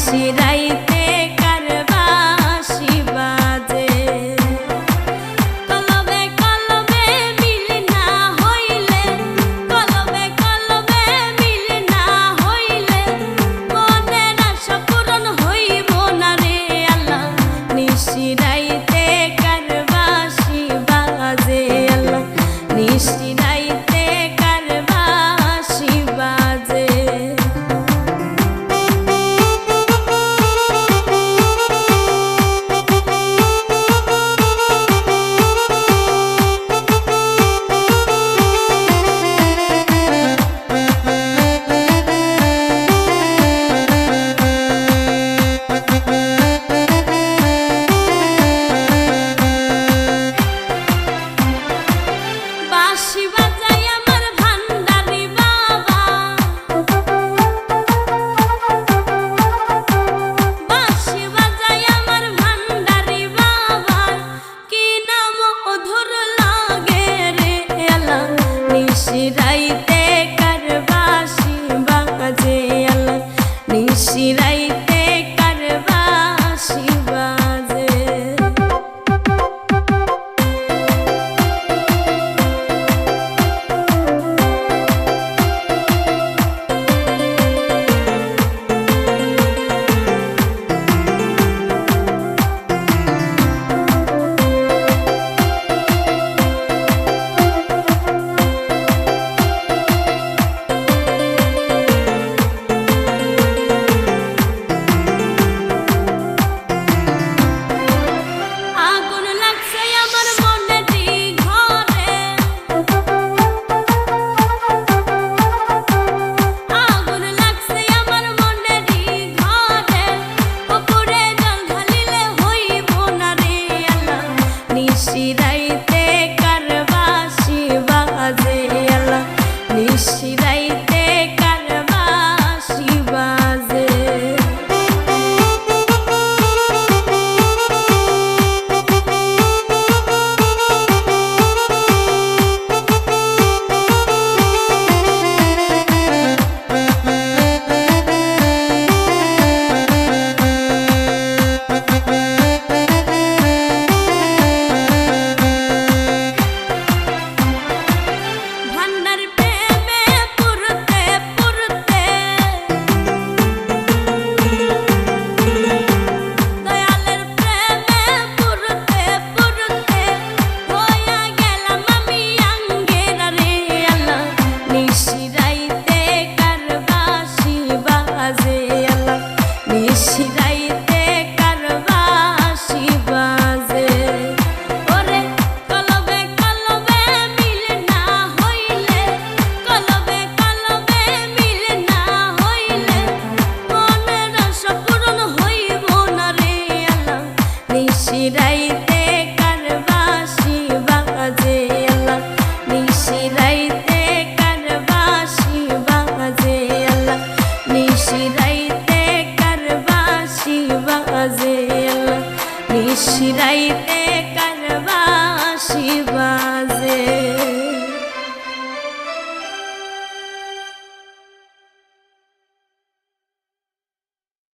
নিশিরাইতে কারবাসি বাজে কলবে কলবে মিল না হইলে কলবে কলবে মিল না হইলে মনের আশা পূরণ হইব না রে আল্লাহ নিশিরাইতে কারবাসি বাজে আল্লাহ নিশিরাইতে কারবাসি বাজে বাঁশি বাজায় আমার ভান্ডারি বাবা বাঁশি বাজায় আমার ভান্ডারি বাবা কি নাম মধুর লাগে রে আল্লাহ নিশিরাইতে কারবাসি বাজে আল্লাহ নিশিরাইতে